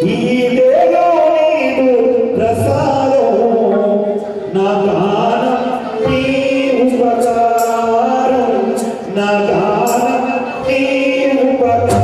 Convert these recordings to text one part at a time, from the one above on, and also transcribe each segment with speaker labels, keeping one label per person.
Speaker 1: ఈ దేహం నీదు ప్రసాదం నా గానం నీ ఉపకారం నా గానం నీ ఉపకారం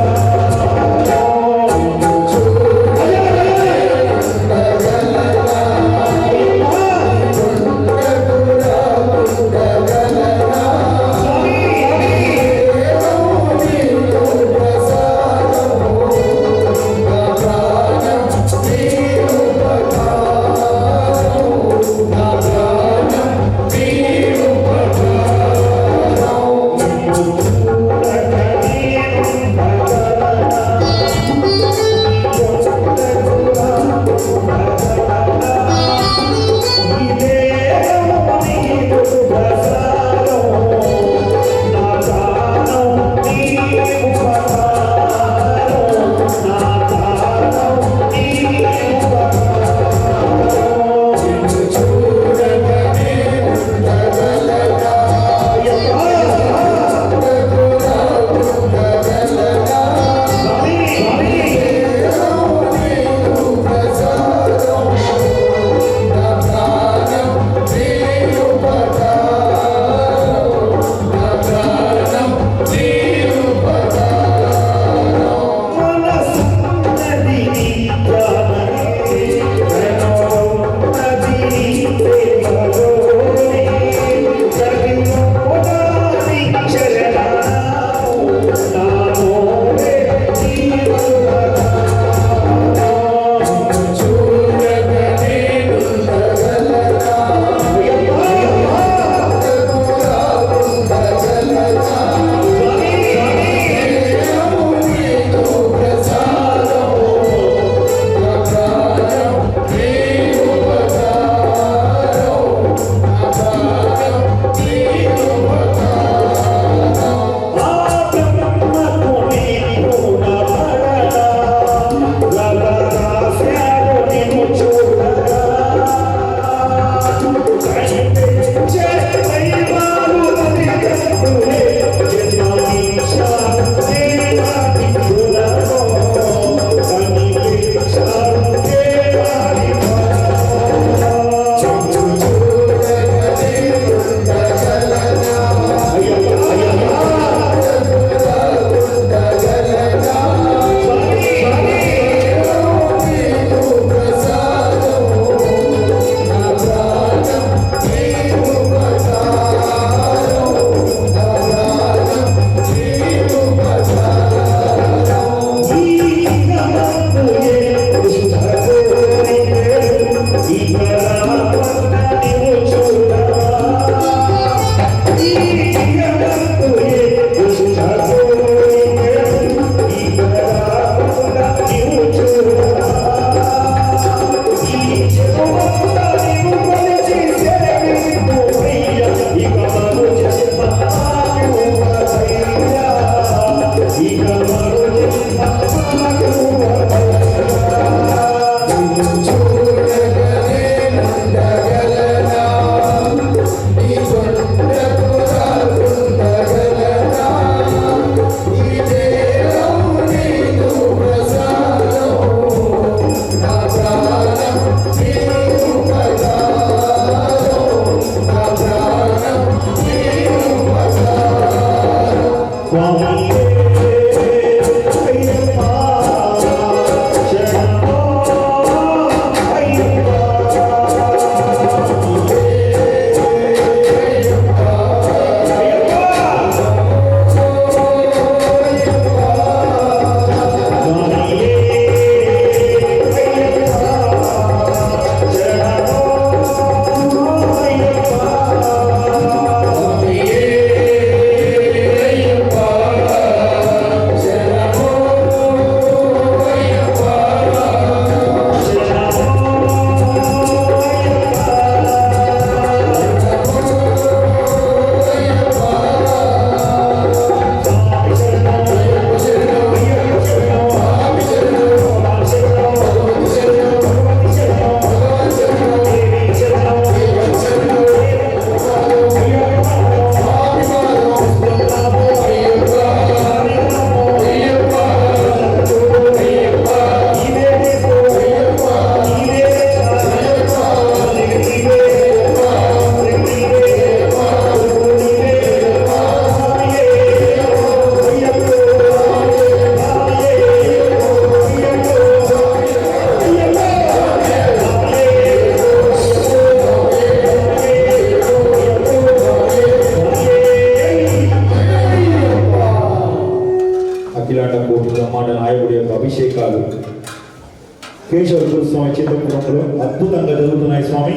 Speaker 1: కేశవ స్వామి చిత్రపురంలో అద్భుతంగా జరుగుతున్నాయి స్వామి.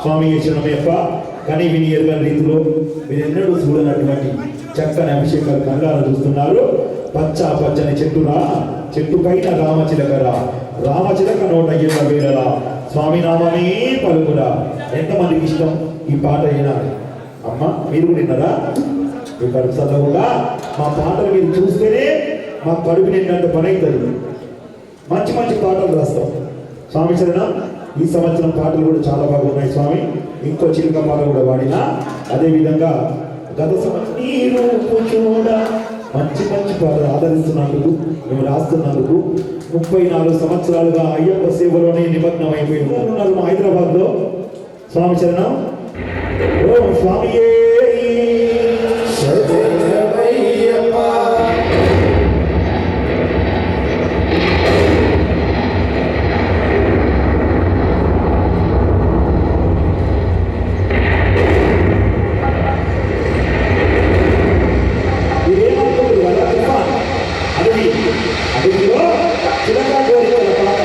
Speaker 1: స్వామి శరణమయ్యప్ప. కానీ విని ఎరుగని రీతిలో మీరెన్నడూ చూడనటువంటి చక్కని అభిషేకాలు కళ్ళారా చూస్తున్నారు. పచ్చని చెట్టురా, చెట్టు పైన రామచిలకరా, రామచిలక 107 వేలరా, స్వామి నామమే పలుకురా. ఎంతమందికి ఇష్టం ఈ పాట అయినా? అమ్మ మీరు కూడా విన్నారా? మీ కడుపు చదవకుండా మా పాటలు మీరు చూస్తేనే మా కడుపు నిండంత పని అవుతుంది. మంచి మంచి పాటలు రాస్తాం స్వామి శరణం. ఈ సంవత్సరం పాటలు కూడా చాలా బాగున్నాయి స్వామి. ఇంకో చిలుక పాట కూడా వాడినా. అదేవిధంగా గత సంవత్సరం ఈ రూపు చూడ మంచి మంచి పాటలు ఆదరిస్తున్నందుకు, మేము రాస్తున్నందుకు 34 సంవత్సరాలుగా అయ్యప్ప సేవలోనే నిమగ్నం అయిపోయి ఉన్నారు మా హైదరాబాద్లో. స్వామి శరణం. ఓం స్వామియే శరణమయ్యప్ప. అడవిలో చిలక కోరికల పాట.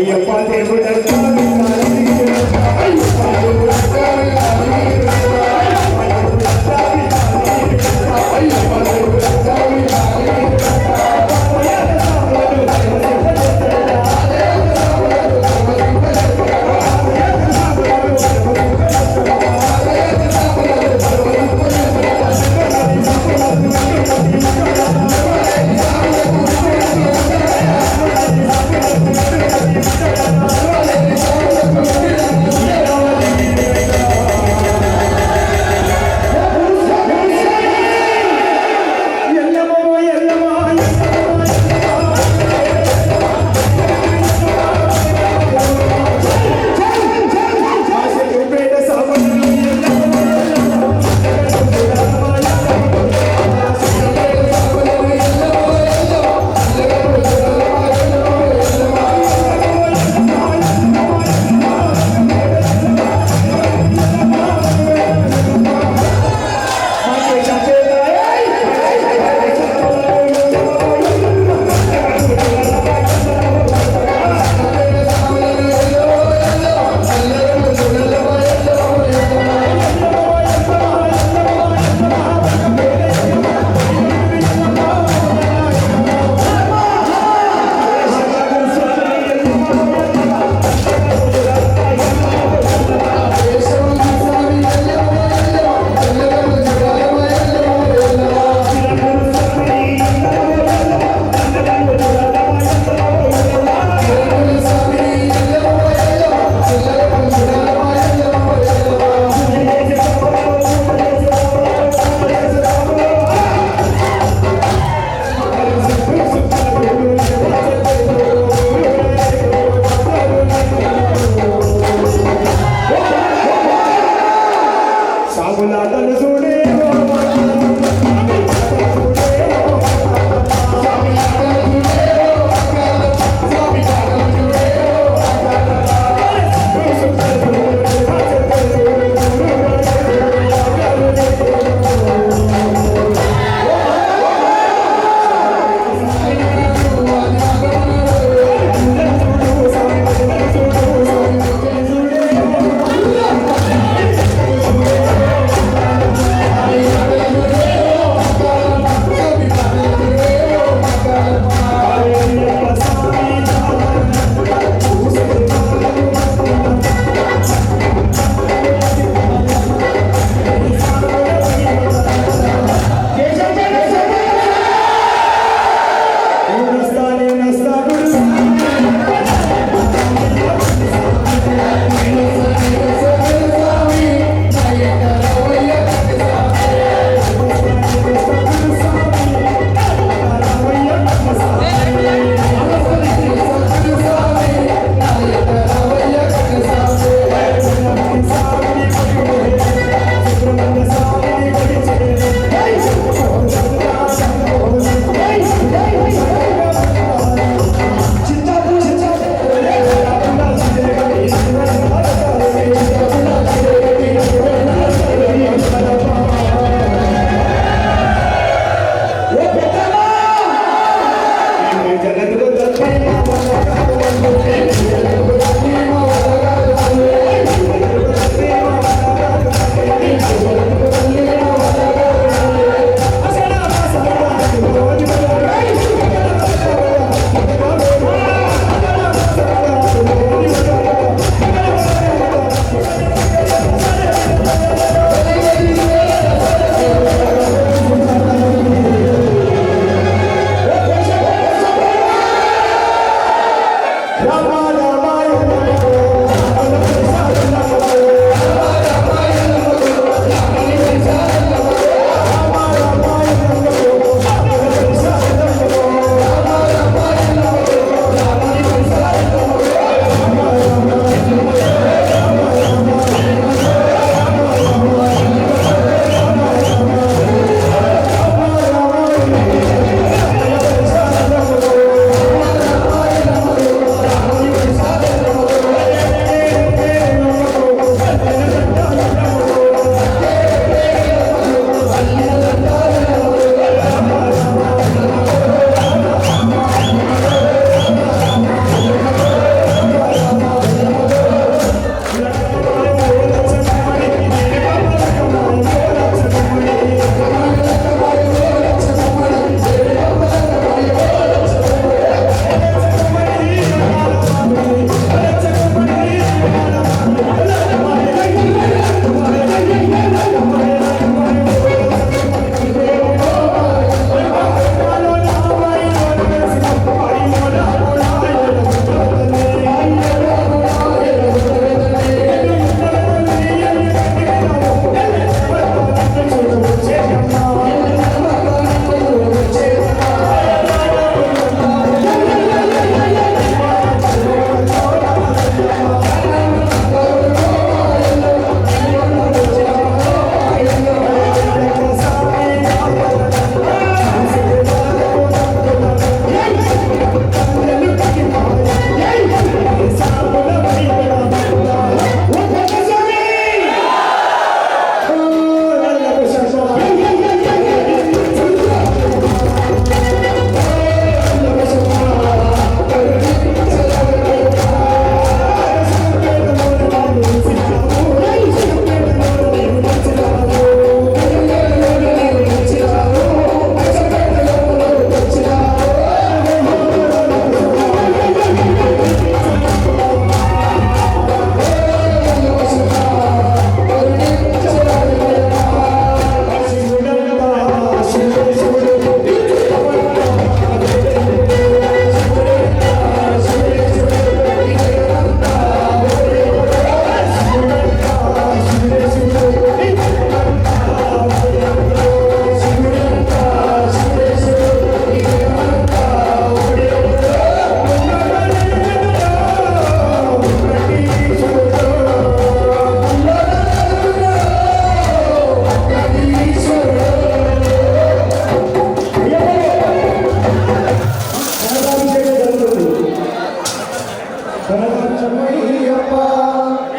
Speaker 2: అయ్యప్ప దేవుడంట అయ్యప్ప దేవుడంట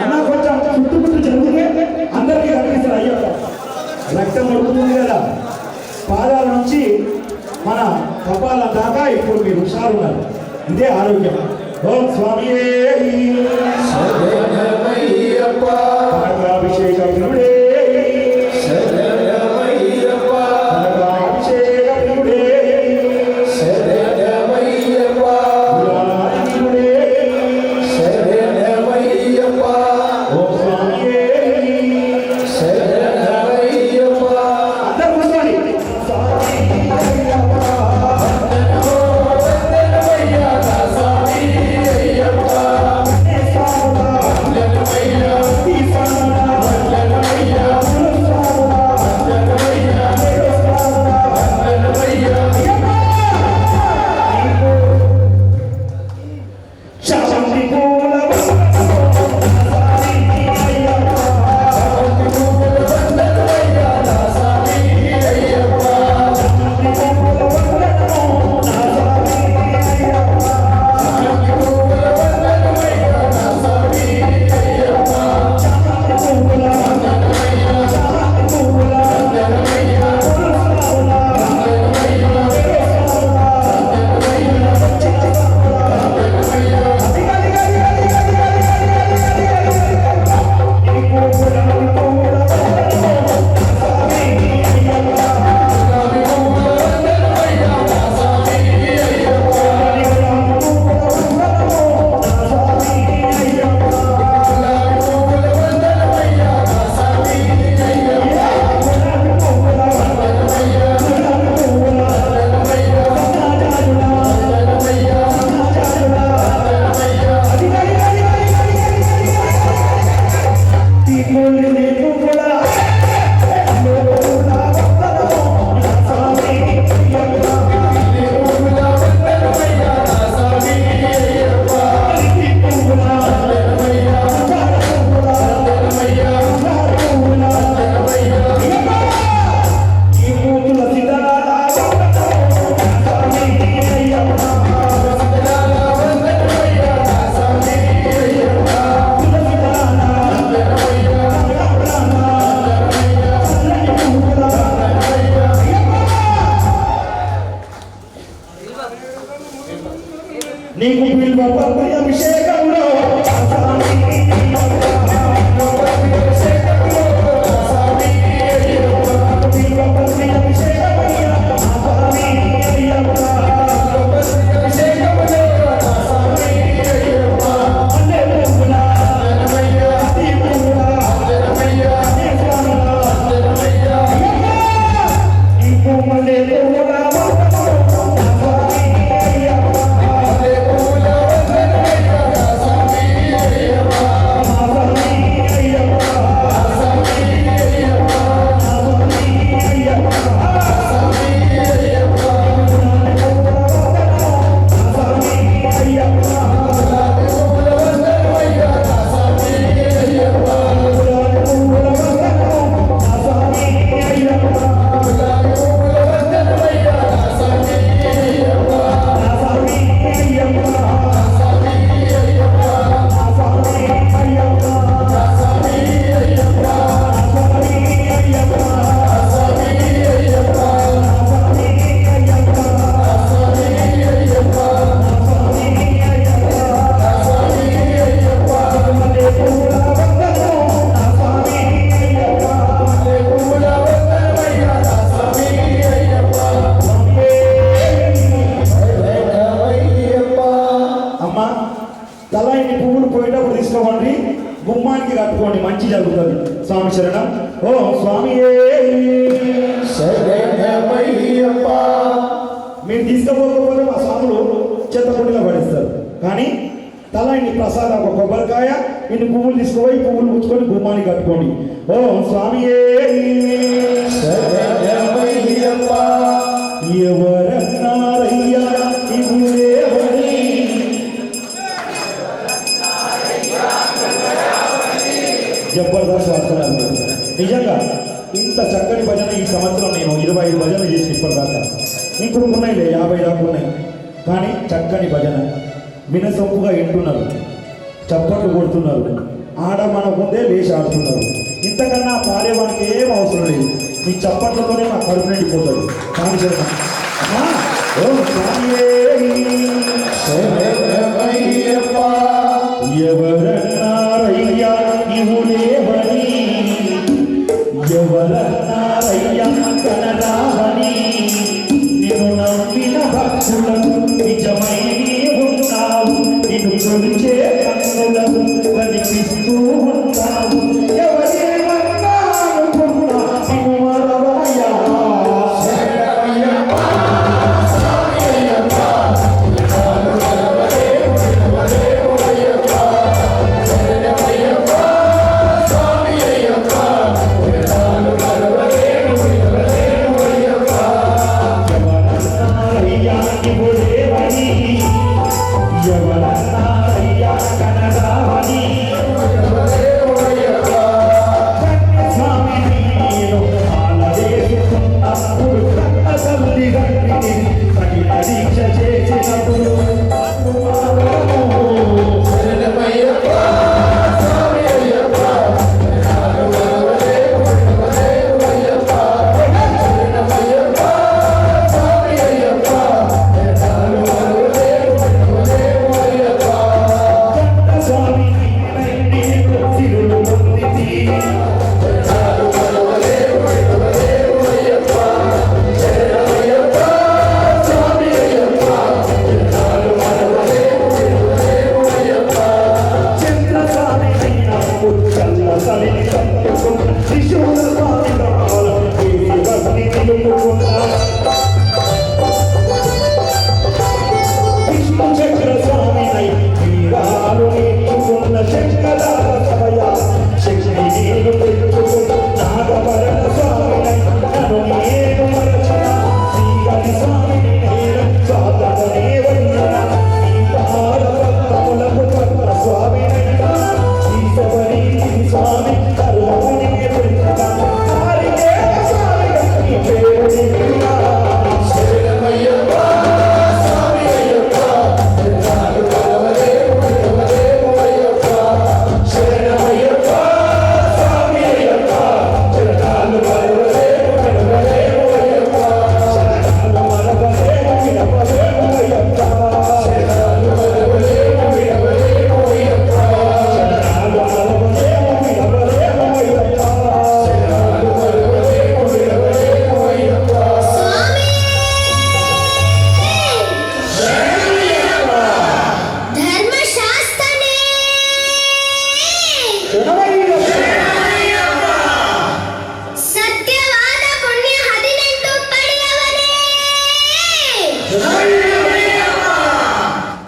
Speaker 1: అన్న కొంచెం చుట్టుముట్టు జరిగితే అందరికీ కనిపిస్తారు అయ్యప్ప. రక్తం పడుతుంది కదా పాదాల నుంచి మన కపాల దాకా ఇప్పుడు మీరు హుషారున్నారు. ఇదే ఆరోగ్యం. ఓం స్వామి అభిషేక ప్రియుడే అభిషేక ప్రియుడే ఓం స్వామి అందరూ కూర్చోండి. నీకు పిలువ అభిషేకంలో తల ఇన్ని పువ్వులు పోయేటప్పుడు తీసుకోండి, గుమ్మానికి కట్టుకోండి, మంచి జరుగుతుంది. స్వామి శరణం. ఓ స్వామి మీరు తీసుకోకపోతే మా స్వాములు చెత్తపొట్టిలో పడేస్తారు. కానీ తల ఇన్ని ప్రసాదం, ఒక కొబ్బరికాయ, ఇన్ని పువ్వులు తీసుకుపోయి పువ్వులు పుచ్చుకొని గుమ్మానికి కట్టుకోండి. ఓ స్వామి ఎవరన్నారయ్యా ఇవులేవని జబర్దస్త్ వాడుతున్నారు. నిజంగా ఇంత చక్కని భజన ఈ సంవత్సరం నేను 25 భజనలు చేసి ఇప్పటిదాకా. ఇప్పుడు ఉన్నాయి 50 దాకా ఉన్నాయి. కానీ చక్కని భజన వినసొంపుగా వింటున్నారు. చప్పట్లు కొడుతున్నారు. ఆడ మన ముందే లేచి ఆడుతున్నారు. ఇంతకన్నా పాడేవానికి ఏం అవసరం లేదు. మీ చప్పట్లతోనే నా కడుపు నిండిపోతాడు. కానీ చెప్పండి అమ్మా, ఓ స్వామియే ఎవరన్నారయ్యా నీవు లేవని, ఎవరన్నారయ్యా కనరావని, నిన్ను నమ్మిన భక్తులకు నిజమై ఉన్నావు, నిన్ను కొలిచే కన్నులకు కనిపిస్తూ ఉంటావు. ఎవరేమన్నా అనుకున్నా నిన్ను మరవయ్యా.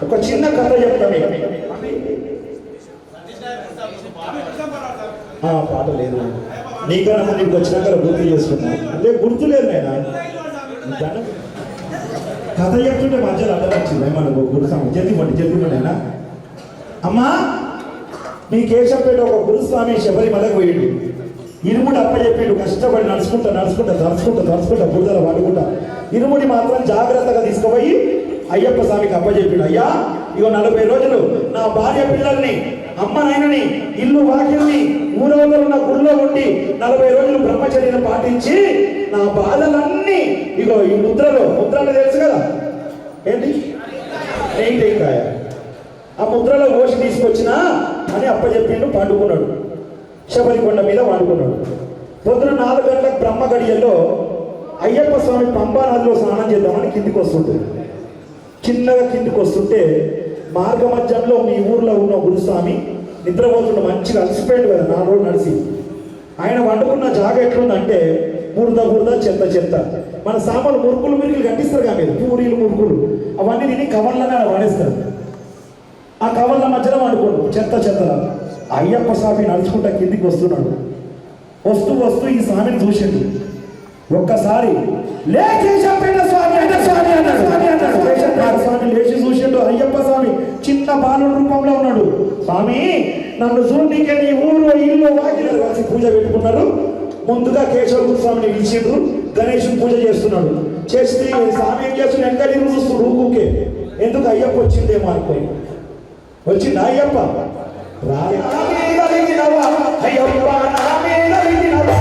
Speaker 1: ఒక చిన్న కథ చెప్తాను. పాట లేదు, నీకన్నా ముందుకు వచ్చినాక గుర్తు చేసుకున్నా అంటే గుర్తు లేదు నేను కథ చెప్తుంటే మధ్యలో అడ్డం వచ్చింది. మనకు గురుస్వామి జల్దిమంటేనా అమ్మా, మీ కేశంపేట ఒక గురుస్వామి శబరిమలకు పోయిండు. ఇరుముడి అప్ప చెప్పిండు, కష్టపడి నడుచుకుంటా బురదల పడుకుంటా. ఇరుముడి మాత్రం జాగ్రత్తగా తీసుకుపోయి అయ్యప్ప స్వామికి అప్ప చెప్పిండు. అయ్యా, ఇగో 40 రోజులు నా భార్య పిల్లల్ని, అమ్మ నాయనని, ఇల్లు వాకిల్ని, ఊరవతలు నా గుడిలో ఉండి 40 రోజులు బ్రహ్మచర్యను పాటించి నా బాధలన్నీ ఇగో ఈ ముద్రలు తెలుసు కదా ఏంటి టెంకాయ, ఆ ముద్రలో పోసి తీసుకొచ్చినా అని అప్పచెప్పిండు. పండుకున్నాడు, శబరికొండ మీద వండుకున్నాడు. పొద్దున 4 గంటలకు బ్రహ్మ గడియల్లో అయ్యప్ప స్వామి పంబా నదిలో స్నానం చేద్దామని కిందికి వస్తుంటుంది. చిన్నగా కిందికి వస్తుంటే మార్గ మధ్యంలో మీ ఊర్లో ఉన్న గురుస్వామి నిద్రపోతుండే, మంచిగా అలసిపోయాడు కదా 4 రోజులు నడిచి. ఆయన వండుకున్న జాగ ఎట్లుందంటే బురద చెత్త. మన సామాన్లు మురుకులు కట్టిస్తారు కదా మీరు, పూరీలు మురుకులు అవన్నీ తిని కవర్లనే అలా వాడేస్తారు. ఆ కవర్ల మధ్యలో వండుకోండు చెత్తలా. అయ్యప్ప స్వామి నడుచుకుంటా కిందికి వస్తున్నాడు. వస్తూ ఈ స్వామిని చూసిండు. ఒక్కసారి స్వామి లేచి చూసిండు. అయ్యప్ప స్వామి చిన్న బాలుడు రూపంలో ఉన్నాడు. స్వామి, నన్ను చూడనీకే నీ ఊరు ఇల్లు వాకిలు కలిసి పూజ పెట్టుకున్నారు. ముందుగా కేశవ స్వామిని పిలిచిండ్రు. గణేశుని పూజ చేస్తున్నాడు. చేస్తే స్వామి ఏం చేస్తున్నాడు, వెనక చూస్తున్నాడు ఊకే. ఎందుకు అయ్యప్ప వచ్చిందేమో అనుకోయి. వచ్చిందా అయ్యప్ప రాయ అయ్యప్ప నా మీద వెలిగినవా.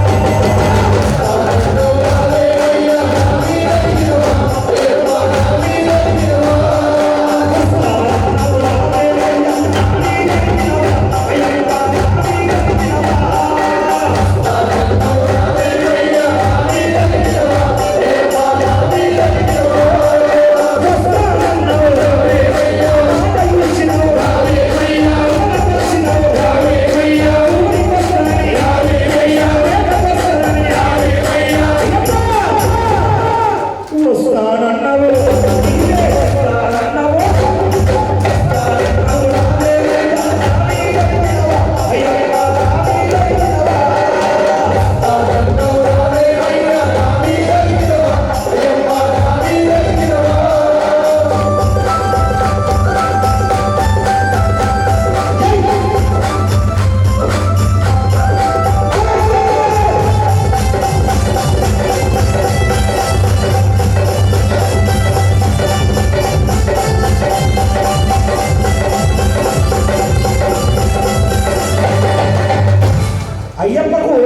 Speaker 1: అయ్యప్పకు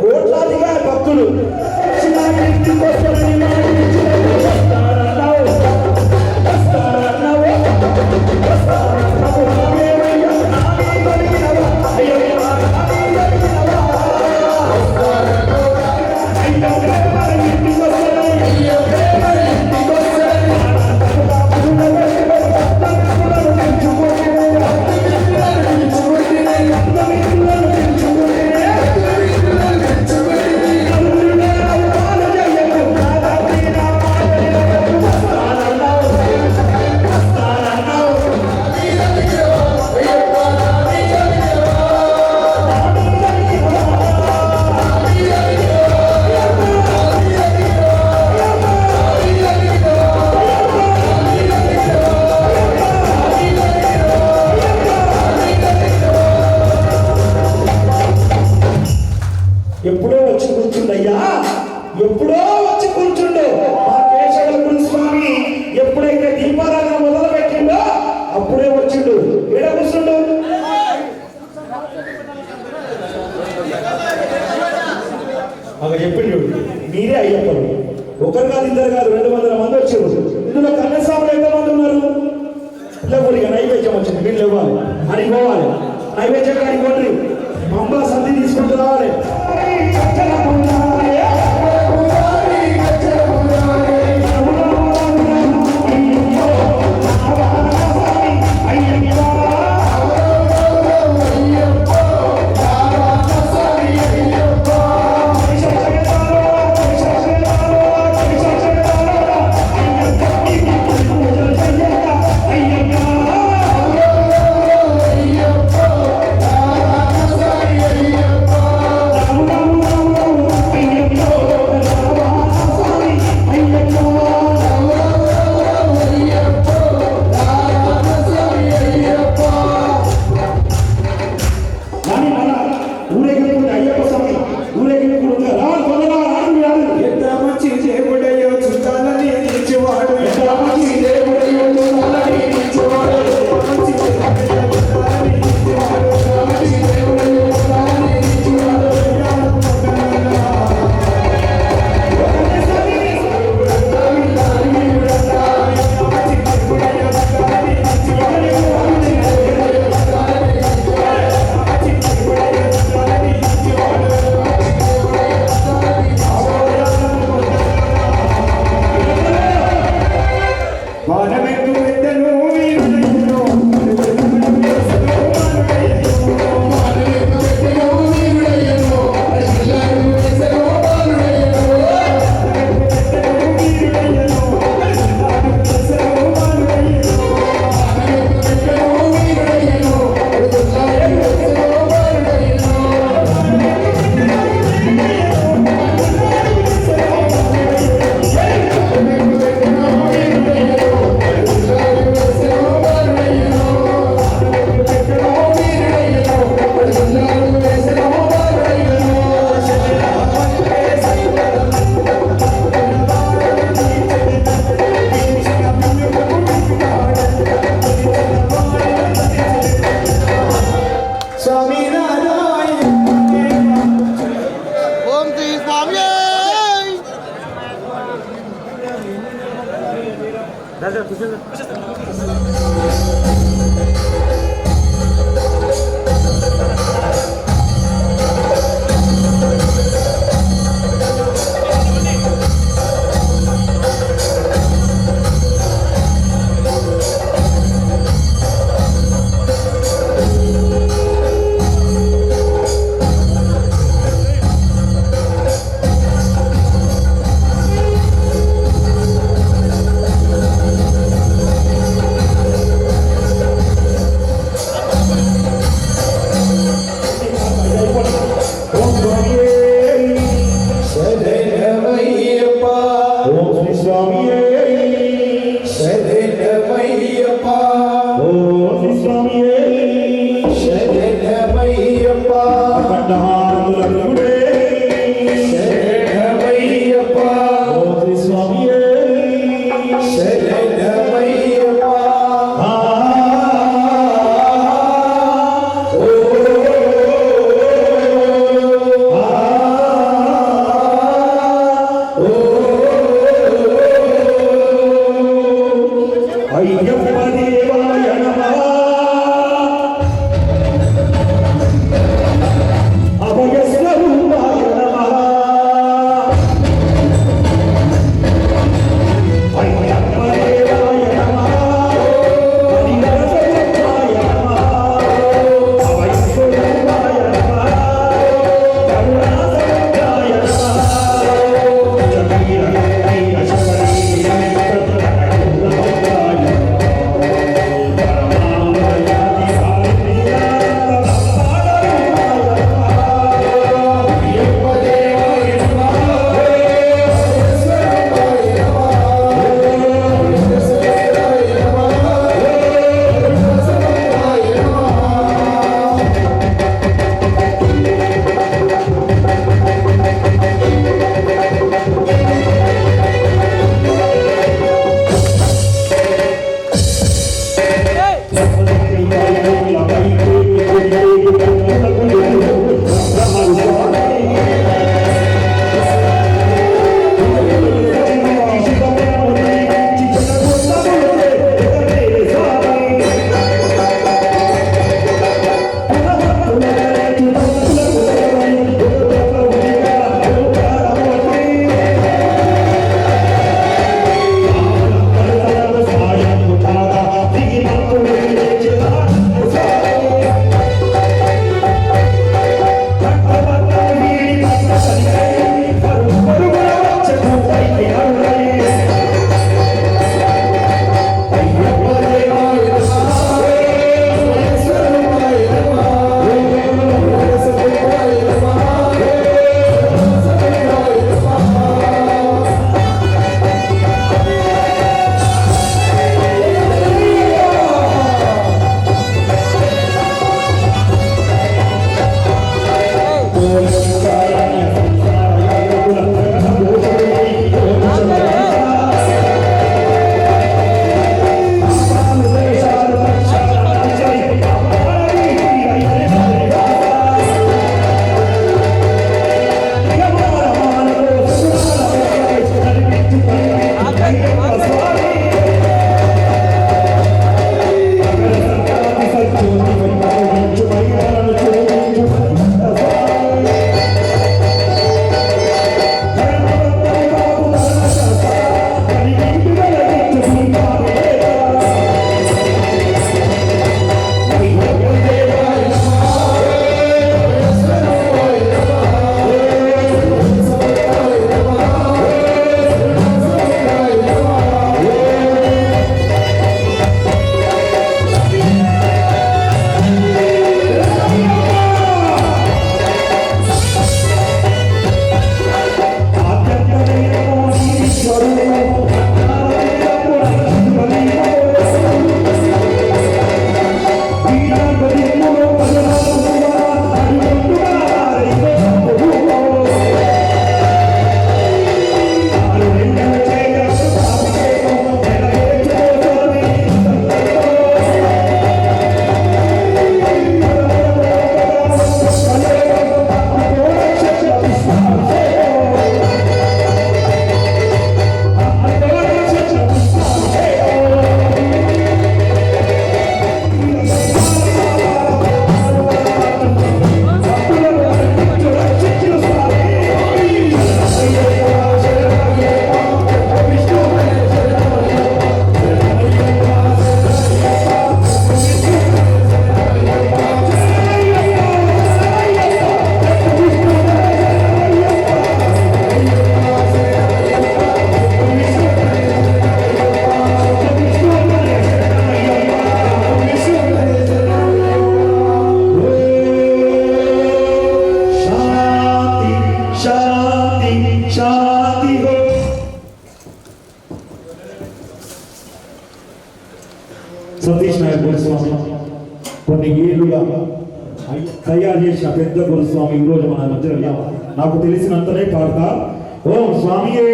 Speaker 1: కోట్లాదిగా భక్తులు ఎప్పుడో వచ్చి కూర్చుండయ్యా, ఎప్పుడో వచ్చి కూర్చుండు. మా కేశవ స్వామి ఎప్పుడైతే దీపారాధన మొదలు పెట్టిండో అప్పుడే వచ్చిండు. ఏడ కూర్చుండు అక్కడ చెప్పిండు. మీరే అయ్యప్పలు, ఒకరు కాదు ఇద్దరు కాదు 200 మంది వచ్చారు. ఇందులో కన్యస్వాములు ఎంతమంది ఉన్నారు? లేకపోతే నైవేద్యం వచ్చింది, మీరు ఇవ్వాలి అని పోవాలి. నైవేద్యం కానీ కొట్టి పంబా సంధి తీసుకుంటూ రావాలి.
Speaker 2: అయ్యప్ప
Speaker 1: కొన్ని ఏళ్ళుగా తయారు చేసిన పెద్ద గురుస్వామి ఈ రోజు మన మధ్యలో లేవు. నాకు తెలిసినంతనే పాడతా. ఓం స్వామియే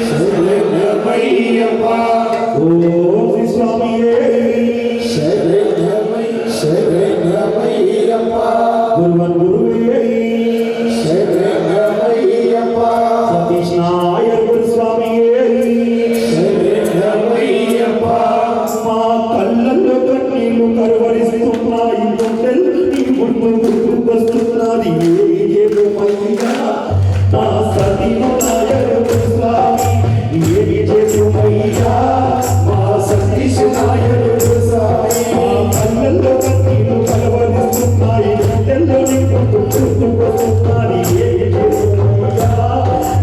Speaker 2: శరణమయ్యప్ప
Speaker 1: ఓం శ్రీ స్వామియే
Speaker 2: శరణమయ్యప్ప
Speaker 1: గురువన్ గురువే
Speaker 2: శరణమయ్యప్ప
Speaker 1: సతీష్ నాయర్ గురుస్వామియే
Speaker 2: శరణమయ్యప్ప
Speaker 1: మా కళ్ళల్లో కన్నీళ్లు కరువరిస్తున్నాయి. నీ గుర్తు గుర్తుకొస్తున్నది ఏమయ్యా నా సతీష్ నాయర్ గురుస్వామి ఏమి చేతుమయ్యా
Speaker 2: మా సతీష్ నాయకుడు స్వామి
Speaker 1: మా కళ్ళల్లో కన్నీళ్లు కరువరిస్తున్నాయి. గుండెల్లో నీ గుర్తు గుర్తుకొస్తున్నది ఏమి చేతుమయ్యా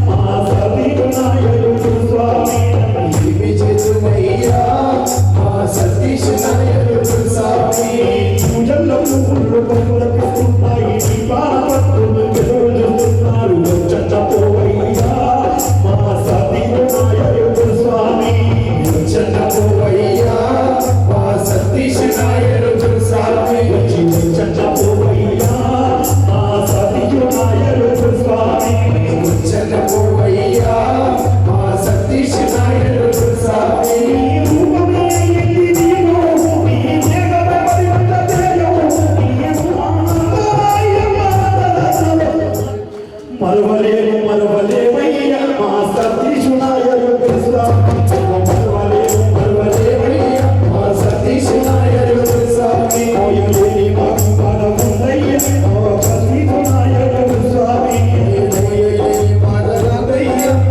Speaker 1: మా సతీష్ నాయర్ గురుస్వామి
Speaker 2: ఇవి చేతుమయ్యా మా సతీష్ నాయకుడు స్వామి
Speaker 1: పూజల్లో పువ్వులు పట్టులపిస్తున్నాయి. నీ పాదపట్టులు ఎదురు చూస్తున్నారు. వచ్చపోవయ్యా మా సతీష్ నాయర్ స్వామి
Speaker 2: చన్నపోవయ్యా మా సతీష్ నాయకుడు స్వామి
Speaker 1: వచ్చపోవయ్యా మా సతీష్ నాయర్ స్వామి
Speaker 2: చన్నపోవయ్యా మా సతీష్ నాయకుడు స్వామి
Speaker 1: నీ రూపమే ఎత్తి నీవు, నీ మేఘమే పరివర్తనయో, నీ మరువలేము మరువలేమయ్యా మా సతీష్ నాయర్ స్వామి మరువలేము మరువలేమయ్యా
Speaker 2: మా సతీష్ నాయకుడు స్వామి
Speaker 1: మోయలేని మాకు పదముందయ్యా మా సతీష్ నాయర్ స్వామి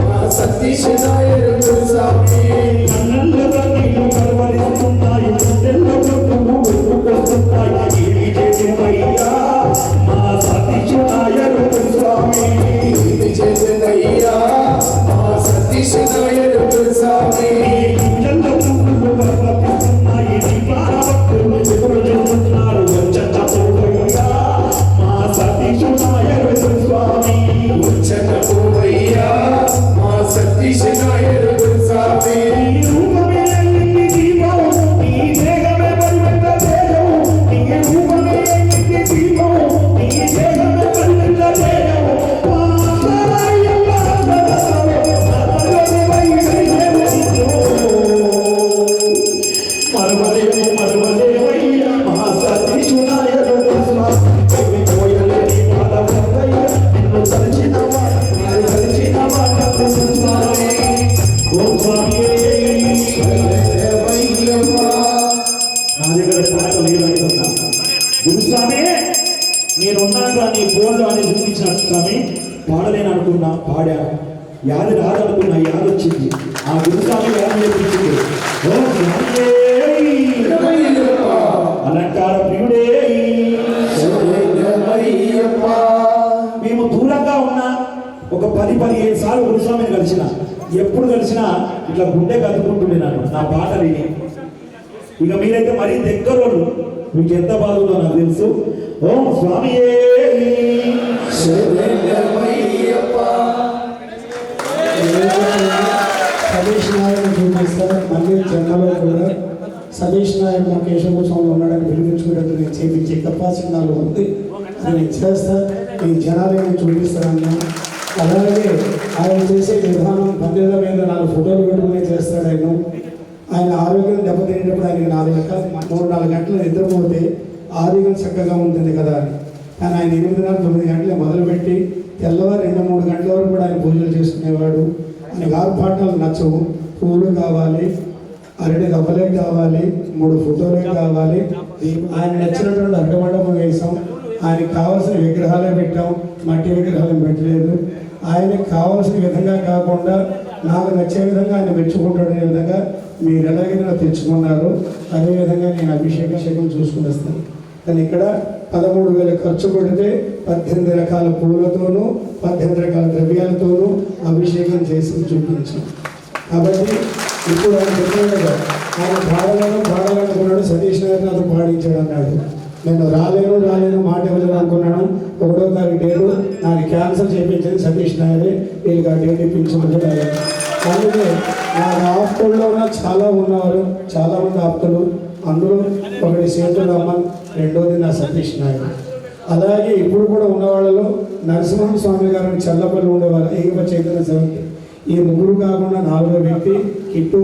Speaker 2: మా సతీష్ నాయకుడు స్వామి
Speaker 1: కళ్ళల్లో నీళ్లు కరువరిస్తున్నాయి. గుండెల్లో గుర్తులు గుర్తుకొస్తున్నాయి. ఏమి చేతుమయ్యా మా సతీష్ నాయర్ స్వామి
Speaker 2: ఇది చేతునయ్యా మా సతీష్ నాయకుడు స్వామి
Speaker 1: గుండెల్లో గుర్తులు కరువరిస్తున్నాయి. నీ పాదపట్టులు ఎదురు చూస్తున్నారు. వచ్చపోవయ్యా మా సతీష్ నాయర్ స్వామి
Speaker 2: చన్నపోవయ్యా మా సతీష్ నాయకుడు స్వామి
Speaker 1: నీ రూపమే ఎన్ని దీపం, నీ మేఘమే పరివర్తనయో, నీ రూపమే ఎన్ని దీపం, నీ మేఘమే పరివర్తనయో. మరువలేము మరువలేమయ్యా మా సతీష్ నాయర్ స్వామి పోయలేని పాదముందయ్యా నిన్ను తలచిన స్వామి ఓం స్వామియే నా దగ్గర పాట లేదనుకున్నా. గురుస్వామి నేనున్నాను నీ ఫోన్లో అని చూపించిన స్వామి పాడలేను అనుకున్నా, పాడాను. యాది రాదనుకున్నా, యాది వచ్చింది. ఆ గురుస్వామి యాది చెప్పించింది. ఓం స్వామియే అలంకార ప్రియుడే. మేము దూరంగా ఉన్నా ఒక 10-15 సార్లు గురుస్వామిని కలిసిన. ఎప్పుడు కలిసినా ఇట్లా గుండె కదుకుంటుండే నా పాట విని. ఇక మీరైతే మరీ దగ్గరోళ్ళు, మీకు ఎంత బాధ ఉందో నాకు తెలుసు. ఓం స్వామియే
Speaker 3: సతీష్ నాయక్ చూపిస్తారు. మళ్ళీ జన్మలో కూడా సతీష్ నాయక్ మా కేశవ స్వామి ఉన్నాడని పిలిపించుకున్నట్టు నేను చేయించే కెపాసిటీ నాలో ఉంది. అది నేను చేస్తా. ఈ జనాలు నేను చూపిస్తాను. అలాగే ఆయన చేసే విధానం పందిళ్ళ మీద 4 ఫోటోలు పెట్టుకుని చేస్తాడు. ఆయన ఆరోగ్యం దెబ్బతినేటప్పుడు ఆయనకి 3-4 గంటలు నిద్రపోతే ఆరోగ్యం చక్కగా ఉంటుంది కదా అని. కానీ ఆయన 8-9 గంటలే మొదలుపెట్టి తెల్లవారు 2-3 గంటల వరకు కూడా ఆయన పూజలు చేసుకునేవాడు. ఆయనకు ఆర్భాటాలు నచ్చవు. పూలు కావాలి, అరటి దవ్వలే కావాలి, 3 ఫోటోలే కావాలి. ఆయన నచ్చినటువంటి అడ్డమండపం వేసాం. ఆయనకు కావాల్సిన విగ్రహాలే పెట్టాం, మట్టి విగ్రహాలను పెట్టలేదు. ఆయనకు కావాల్సిన విధంగా కాకుండా నాకు నచ్చే విధంగా ఆయన మెచ్చుకుంటాడనే విధంగా మీరు ఎలాగైతే నాకు తెచ్చుకున్నారు అదేవిధంగా నేను అభిషేకం చూసుకుని వస్తాను. కానీ ఇక్కడ 13,000 ఖర్చు పెడితే 18 రకాల పూలతోనూ 18 రకాల ద్రవ్యాలతోనూ అభిషేకం చేసి చూపించాం. కాబట్టి ఇప్పుడు ఆయన చెప్పాడు, ఆయన పాడాలనుకున్నాడు. సతీష్ నాయక్ నాతో పాడించాడు అన్నాడు. నేను రాలేను మాట ఇవ్వలేదు అనుకున్నాను. 1వ తారీఖు డేటు నాకు క్యాన్సల్ చేయించింది సతీష్ నాయరే. వీళ్ళకి ఆ డేట్ ఇప్పించమని. అందుకే నాకు ఆప్తుల్లో ఉన్న చాలా ఉన్నవారు, చాలామంది ఆప్తులు అందులో ఒకటి సేతురామన్, రెండోది నా సతీష్ నాయుడు. అలాగే ఇప్పుడు కూడా ఉన్న వాళ్ళలో నరసింహ స్వామి గారు చల్లపల్లి ఉండేవారు, ఏకప చైతన్య సమితి. ఈ ముగ్గురు కాకుండా నాలుగో వ్యక్తి కిట్టు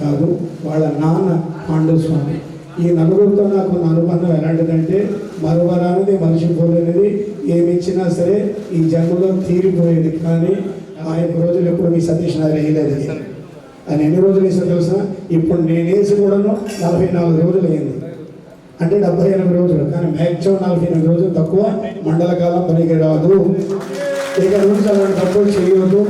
Speaker 3: కాదు, వాళ్ళ నాన్న పాండు స్వామి. ఈ నలుగురితో నాకు ఉన్న అనుబంధం ఎలాంటిదంటే మరువరానిది, మనిషిపోలేనిది. ఏమి ఇచ్చినా సరే ఈ జన్మలో తీరిపోయేది. కానీ ఆ యొక్క రోజులు ఎప్పుడు మీ సతీష్ నాయుడు వేయలేదు. అని ఎన్ని రోజులు వేసా తెలుసా? ఇప్పుడు నేను వేసి కూడాను 44 రోజులు అయింది, అంటే 78 రోజులు. కానీ మ్యాక్సిమం 48 రోజులు తక్కువ. మండల కాలం పనికి రాదు, ఇక నుంచి అలాంటి తప్పులు చేయవద్దు.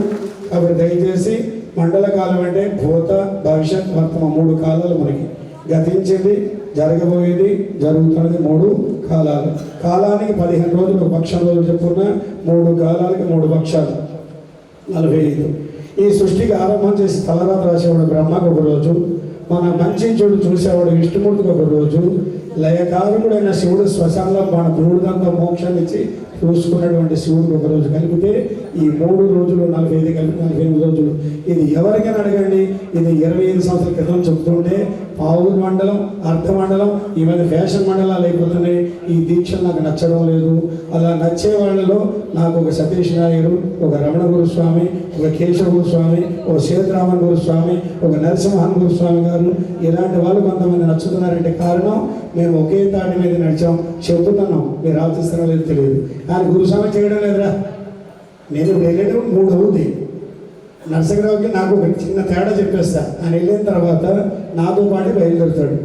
Speaker 3: కాబట్టి దయచేసి మండల కాలం అంటే భూత, భవిష్యత్, వర్తమాన 3 కాలాలు మనకి. గతించింది, జరగబోయేది, జరుగుతున్నది 3 కాలాలు. కాలానికి 15 రోజులు, ఒక పక్షం రోజులు చెప్పుకున్న 3 కాలాలకి 3 పక్షాలు 45. ఈ సృష్టికి ఆరంభం చేసి తలరాత రాసేవాడు బ్రహ్మకు ఒక రోజు, మన మంచి చెడు చూసేవాడు విష్ణుమూర్తికి ఒక రోజు, లయకారకుడైన శివుడు శ్మశానంలో మన బూడిదంతా మోక్షాన్ని ఇచ్చి చూసుకున్నటువంటి శివుడికి ఒక రోజు కలిపితే ఈ 3 రోజులు 45 కలిపి 48 రోజులు. ఇది ఎవరికైనా అడగండి, ఇది 25 సంవత్సరాల క్రితం చెప్తుంటే పావుల మండలం, అర్ధ మండలం, ఈ మధ్య ఫ్యాషన్ మండలాలు అయిపోతున్నాయి. ఈ దీక్షలు నాకు నచ్చడం లేదు. అలా నచ్చే వాళ్ళలో నాకు ఒక సతీష్ నాయుడు, ఒక రమణ గురుస్వామి, ఒక కేశవ గురుస్వామి, ఒక సేతురామన్ గురుస్వామి, ఒక నరసింహన్ గురుస్వామి గారు, ఇలాంటి వాళ్ళు కొంతమంది నచ్చుతున్నారంటే కారణం మేము ఒకే తాటి మీద నడిచాం. చెబుతున్నాం, మీరు ఆలోచిస్తారో లేదు తెలియదు. కానీ గురుస్వామి చేయడం లేదురా. నేను వెళ్ళడం 3 అవుతుంది. నరసింహరావుకి నాకు ఒక చిన్న తేడా చెప్పేస్తా. ఆయన వెళ్ళిన తర్వాత నాతో పాటు బయలుదేరుతాడు.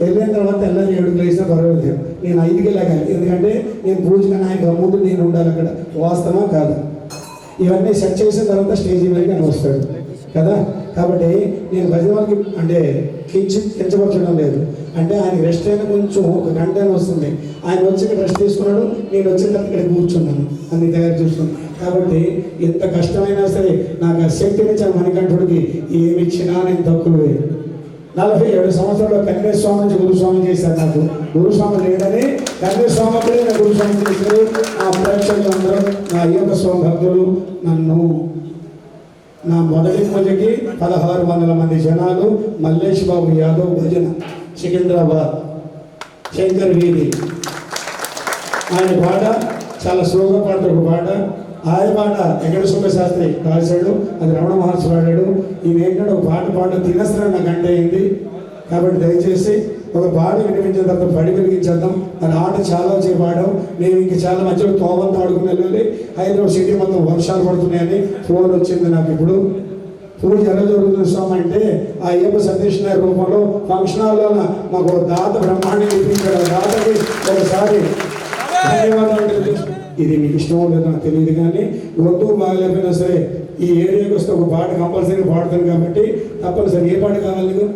Speaker 3: వెళ్ళిన తర్వాత తెల్లారి 7కి లేచినా పర్వాలేదు, నేను 5కి లేగాలి. ఎందుకంటే నేను పూజగా ఆయన ముందు నేను ఉండాలి అక్కడ. వాస్తవా కాదు? ఇవన్నీ సెట్ చేసిన తర్వాత స్టేజ్ మీదకి ఆయన వస్తాడు కదా. కాబట్టి నేను భజనకి అంటే కించపరచడం లేదు. అంటే ఆయన రెస్ట్ అయినా కొంచెం ఒక గంట వస్తుంది. ఆయన వచ్చి ఇక్కడ రెస్ట్ తీసుకున్నాడు, నేను వచ్చిన తర్వాత ఇక్కడ కూర్చున్నాను, అన్ని తయారు చేసుకున్నాను. కాబట్టి ఎంత కష్టమైనా సరే నాకు ఆ శక్తినిచ్చిన మణికంఠుడికి ఏమి ఇచ్చినా నేను తక్కువే. 47 సంవత్సరాల్లో కన్యాస్వామి నుంచి గురుస్వామి చేశారు. నాకు గురుస్వామి లేదని కన్యాస్వామి అప్పుడే నాకు గురుస్వామి చేశారు. నా ప్రేక్షకులందరూ, నా అయ్యప్ప స్వామి భక్తులు నన్ను నా మొదటి పూజకి 1600 మంది జనాలు. మల్లేష్ బాబు యాదవ్ భజన, సికింద్రాబాద్, శంకర్ వీధి. ఆయన పాట చాలా స్లోగా పాడతాడు. ఒక పాట ఆయన పాట వెంకటేశ్వర శాస్త్రి రాశాడు, అది రమణ మహర్షి పాడాడు. ఈయన ఏంటంటే ఒక పాట తినస్త్రం నాకు అంటే అయింది. కాబట్టి దయచేసి ఒక పాట వినిపించిన తర్వాత పడి వెలిగించేద్దాం. అది ఆట చాలా వచ్చే పాడాం. నేను ఇంక చాలా మధ్యలో తోవంతా ఆడుకుని వెళ్ళాలి. హైదరాబాద్ సిటీ మొత్తం వర్షాలు పడుతున్నాయని ఫోన్ వచ్చింది నాకు. ఇప్పుడు పూజ ఎలా జరుగుతుంది స్వామి అంటే ఆ అయ్యప్ప సతీష్ నాయుడు రూపంలో ఫంక్షన్ హాల్లో మాకు ఒక దాత బ్రహ్మాండంగా ఇప్పించాడు. ఆ దాతకి ఒకసారి ధన్యవాదాలు. ఇది మీకు ఇష్టమో లేదో నాకు తెలియదు, కానీ గొంతు బాగలేకపోయినా సరే ఈ ఏరియాకి వస్తే ఒక పాట కంపల్సరీ పాడతాను. కాబట్టి తప్పనిసరి ఏ పాట కావాలి నీకు?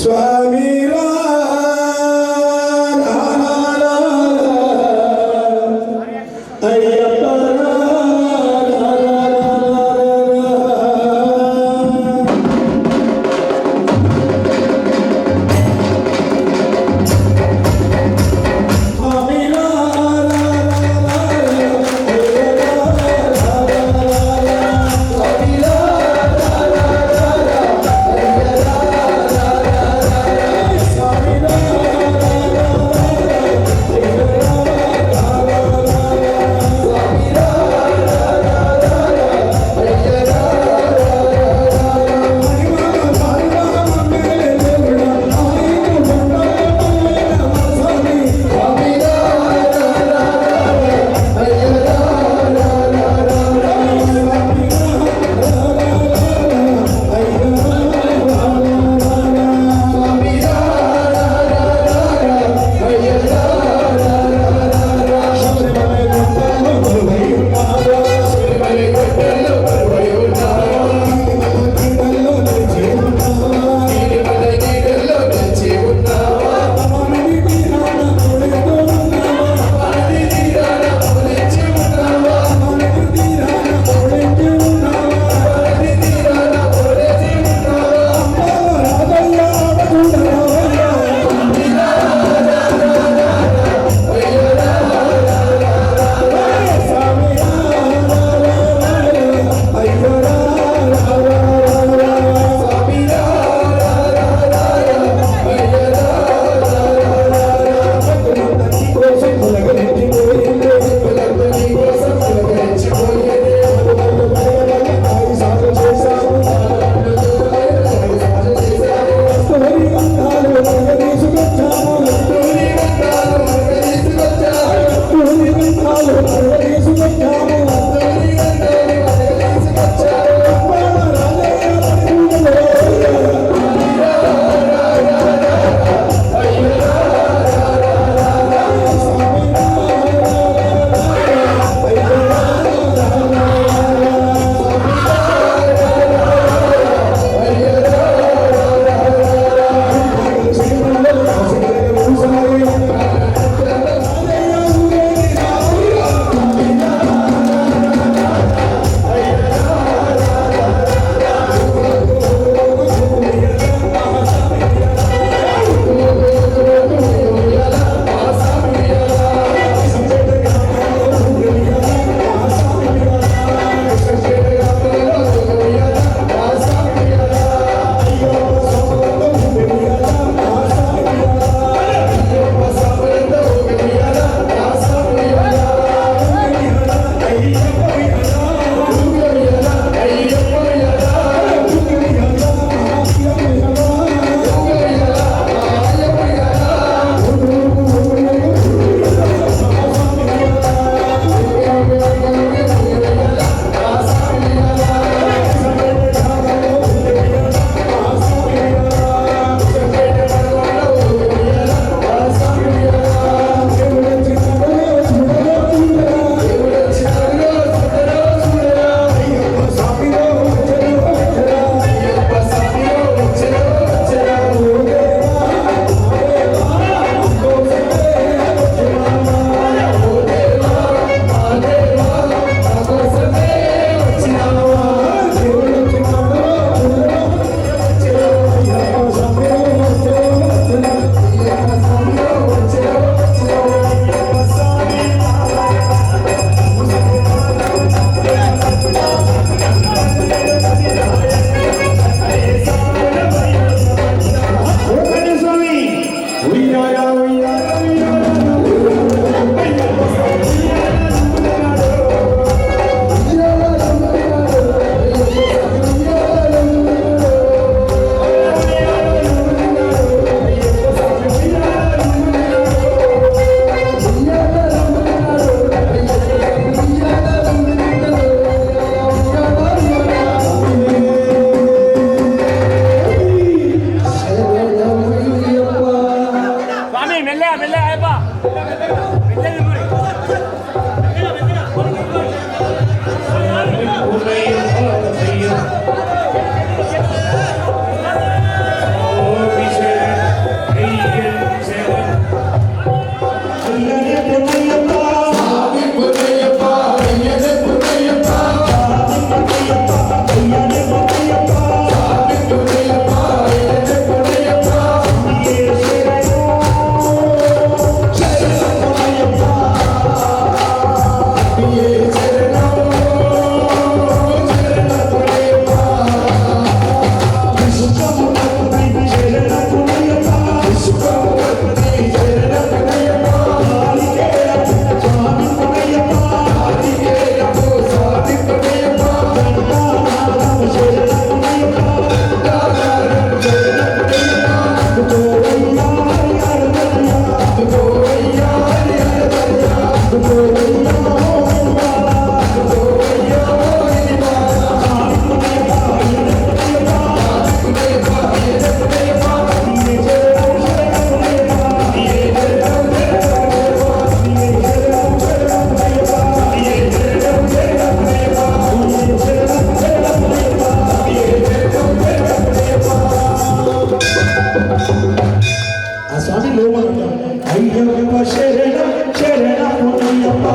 Speaker 3: స్వామి
Speaker 1: ఆ స్వామి లోపల అయ్యప్ప శరణ శరణ అయ్యప్ప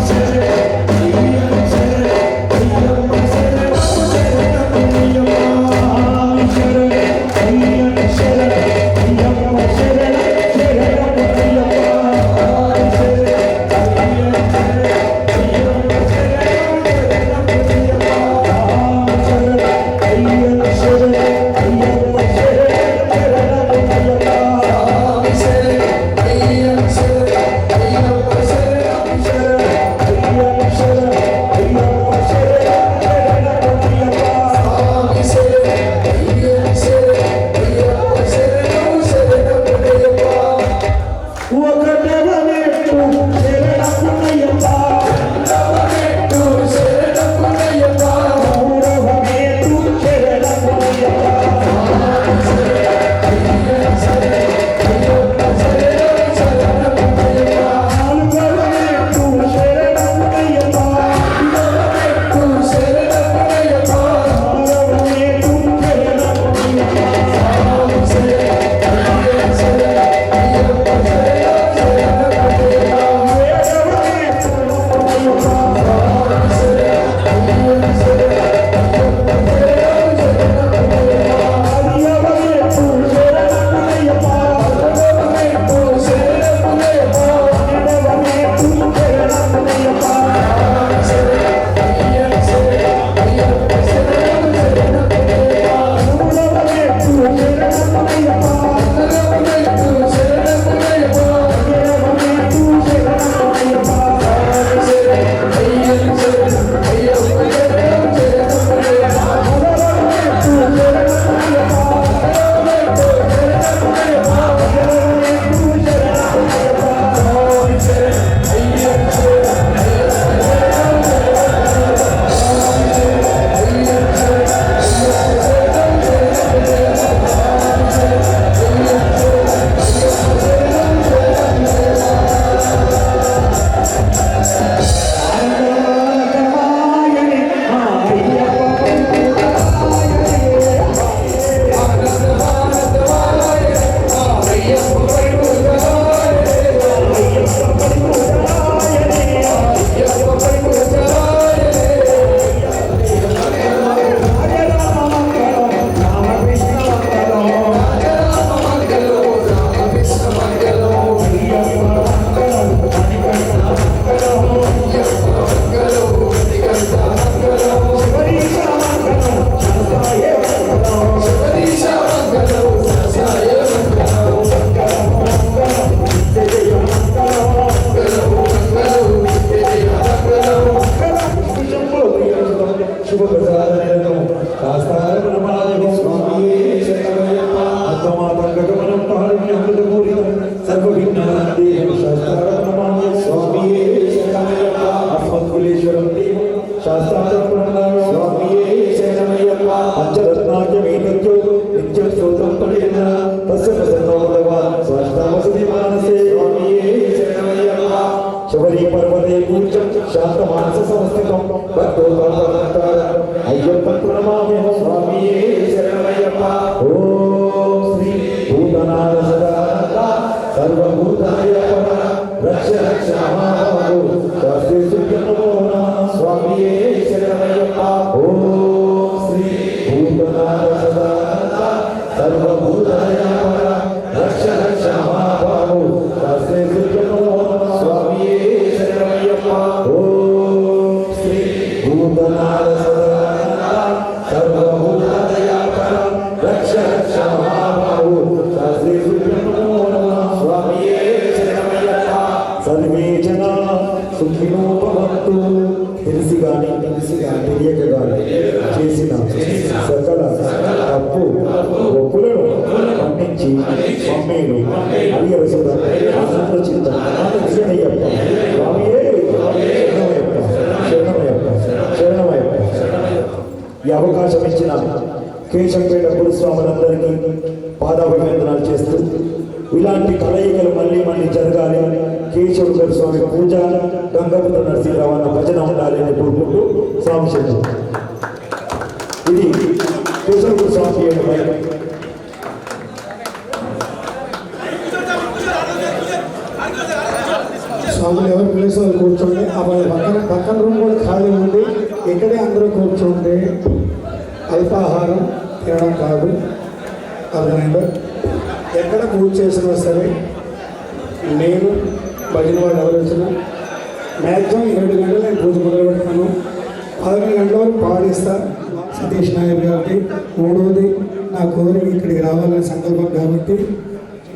Speaker 2: శరణం
Speaker 1: శాంత మానస సంస్థితం అయ్యప్ప ప్రణమామ్యహం స్వామియే శరణమయ్యప్ప. ఓం శ్రీ భూతనాథ సదానంద సర్వభూతాయపర రక్ష రక్ష మహాబాహు శాస్త్రీ సుఖ్యనమో నమః స్వామియే శరణమయ్యప్ప. ఓం శ్రీ భూతనాథ సదానంద సర్వభూతాయపర రక్ష రక్ష మహాబాహు శాస్త్రీ సుఖ్యనమో నమః స్వామియే శరణమయ్యప్ప. ఓం శ్రీ భూతనాథ సదానంద సర్వభూతాయపర రక్ష రక్ష మహాబాహు శాస్త్రీ సుఖ్యనమో నమః స్వామియే శరణమయ్యప్ప. సర్వే జనా సుఖినో భవంతు. తెలిసి గాని తెలియక గాని చేసిన సకల తప్పు ఒప్పులను మన్నించి మమ్మీను హరియరసుడ ఆనందచిత్త శరణయ్యప్ప స్వామియే శరణమయ్యప్ప శరణమయ్యప్ప శరణమయ్యప్ప. ఈ అవకాశం ఇచ్చిన కేశంపేట గురుస్వాములందరికీ పాదాభివందనాలు చేస్తూ ఇలాంటి కలయికలు మళ్ళీ మళ్ళీ జరగాలి. కేశవ స్వామి పూజ, గంగపుత్ర నరసింహరావు అన్న భజన ఉండాలి అని కోరుకుంటూ స్వామి శరణం. ఇది కేశవ స్వామి
Speaker 3: స్వాములు ఎవరు ప్లేస్ వాళ్ళు కూర్చోండి. ఆ పక్కన రూమ్ కూడా ఖాళీ ఉంది. ఇక్కడే అందరూ కూర్చోండి. అల్పాహారం తినడం కాదు, అర్థమైందా? ఎక్కడ పూజ చేసినా సరే నేను భజన వాళ్ళు ఎవరు వచ్చినా మ్యాక్సిమం 7 గంటలు నేను పూజ మొదలు పెడతాను. 11 గంటల వరకు పాడిస్తా సతీష్ నాయక్ గారికి. మూడవది నా కోరిక ఇక్కడికి రావాలనే సంకల్పం కాబట్టి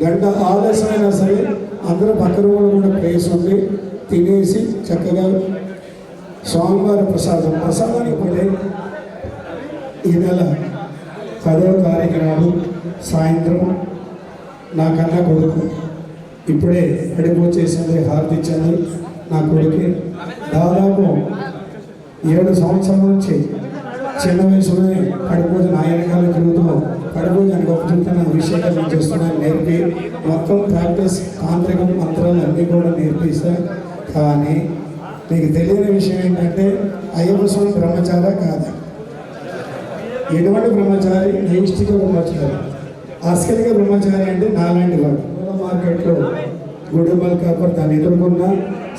Speaker 3: గంట ఆలస్యమైనా సరే అందరూ పక్క రూమ్లో కూడా ప్లేస్ ఉంది. తినేసి చక్కగా స్వామివారి ప్రసాదానికి పోతే ఈ నెల 10వ తారీఖు నాడు సాయంత్రం నా కన్నా కొడుకు ఇప్పుడే అడిపో చేసింది, హారతి ఇచ్చింది. నా కొడుకు దాదాపు 7 సంవత్సరాల నుంచి చిన్న వయసులోనే పడిపోతే నాయనకాలు తిరుగుతూ పడిపోయి గొప్ప చెప్తున్న అభిషేకాలు నేను చేస్తున్నాను నేర్పి మొత్తం ప్రాక్టీస్ తాంత్రికం మంత్రాలు అన్నీ కూడా నేర్పిస్తా. కానీ మీకు తెలియని విషయం ఏంటంటే అయ్యప్ప స్వామి బ్రహ్మచారి కాదు. ఎటువంటి బ్రహ్మచారి? నైష్టిక బ్రహ్మచారి. ఆస్కలిక బ్రహ్మచారి అంటే నాలాంటి వాడు. మార్కెట్లో గుడిమల్ కాపర్ దాన్ని ఎదుర్కొన్న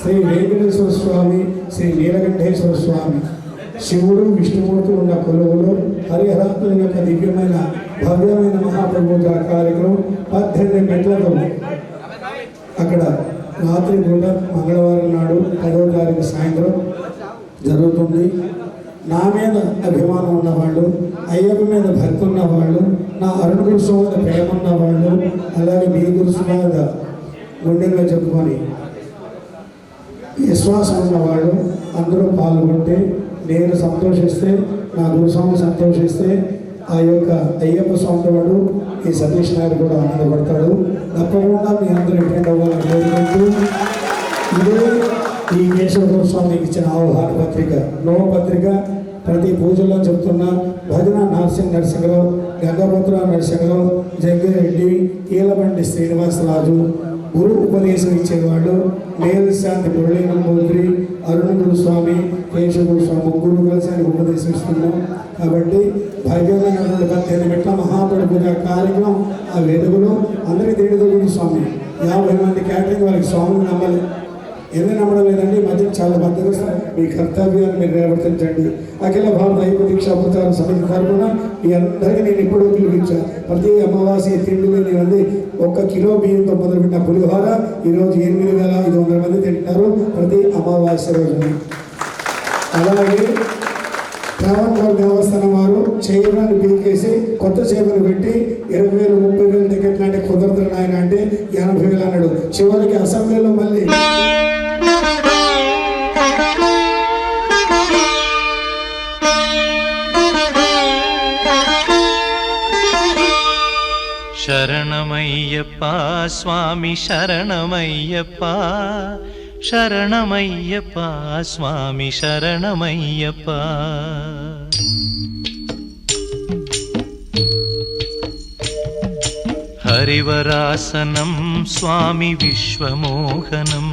Speaker 3: శ్రీ వెంకటేశ్వర స్వామి, శ్రీ నీలకంఠేశ్వర స్వామి, శివుడు విష్ణుమూర్తి ఉన్న కొలువులో హరిహరాత్మ యొక్క దివ్యమైన భవ్యమైన మహాప్రభూజ కార్యక్రమం 18 గంటలకు అక్కడ రాత్రి కూడా మంగళవారం నాడు 10వ తారీఖు సాయంత్రం జరుగుతుంది. నా మీద అభిమానం ఉన్నవాళ్ళు, అయ్యప్ప మీద భక్తి ఉన్నవాళ్ళు, నా అరుణ గురుసు మీద ప్రేమ ఉన్నవాళ్ళు, అలాగే మీ గురుసు మీద గుండెల్లో చెప్పుకొని విశ్వాసం ఉన్నవాళ్ళు అందరూ పాల్గొంటే నేను సంతోషిస్తే, నా గురుస్వామి సంతోషిస్తే, ఆ యొక్క అయ్యప్ప స్వామి వాడు ఈ సతీష్ నాయుడు కూడా ఆనందపడతాడు. తప్పకుండా మీ అందరూ అటెండ్ అవ్వాలని కోరుకుంటూ ఇదే ఈ కేశవ స్వామికి ఇచ్చిన ఆహ్వాన పత్రిక, నో పత్రిక. ప్రతి పూజల్లో చెప్తున్నా భజన నరసింహరావు, గంగపుత్ర నరసింహరావు, జగ్గిరెడ్డి, కీలబండి శ్రీనివాసరాజు, గురు ఉపదేశం ఇచ్చేవాళ్ళు మేల్శాంతి మురళీనంబూద్రి, అరుణ గురుస్వామి, కేశవ గురుస్వామి ముగ్గురు కలిసి ఆయన ఉపదేశం ఇస్తున్నాం. కాబట్టి భవ్యమైనటువంటి 18 మెట్ల మహాపడి పూజ కార్యక్రమం ఆ వేడుకలో అందరికీ తెలియదు. గురుస్వామి 50 మంది క్యాటరింగ్ వాళ్ళకి స్వామిని నమ్మాలి. ఎందుకు నమ్మడం లేదండి? ఈ మధ్య చాలా బద్దకొస్తారు. మీ కర్తవ్యాన్ని మీరు నిర్వర్తించండి. అఖిల భారత అయ్యప్ప దీక్షా ప్రచార సమితి తరఫున మీ అందరికీ నేను ఇప్పుడు పిలిపించాను. ప్రతి అమావాస్య తిండిని నేను 1 కిలో బియ్యంతో మొదలుపెట్టిన పులిహోర ఈరోజు 8,500 మంది తింటున్నారు ప్రతి అమావాస్య రోజున. అలాగే రావణగౌడ దేవస్థానం వారు చేయమని పీకేసి కొత్త చేపలు పెట్టి 20,000 30,000 టికెట్లు అంటే కుదరదు నాయన అంటే 80,000 అన్నాడు. చివరికి అసెంబ్లీలో మళ్ళీ
Speaker 4: శరణమయ్యప్ప స్వామి శరణమయ్యప్ప, శరణమయ్యప్ప స్వామి శరణమయ్యప్ప. హరివరాసనం స్వామి విశ్వమోహనం,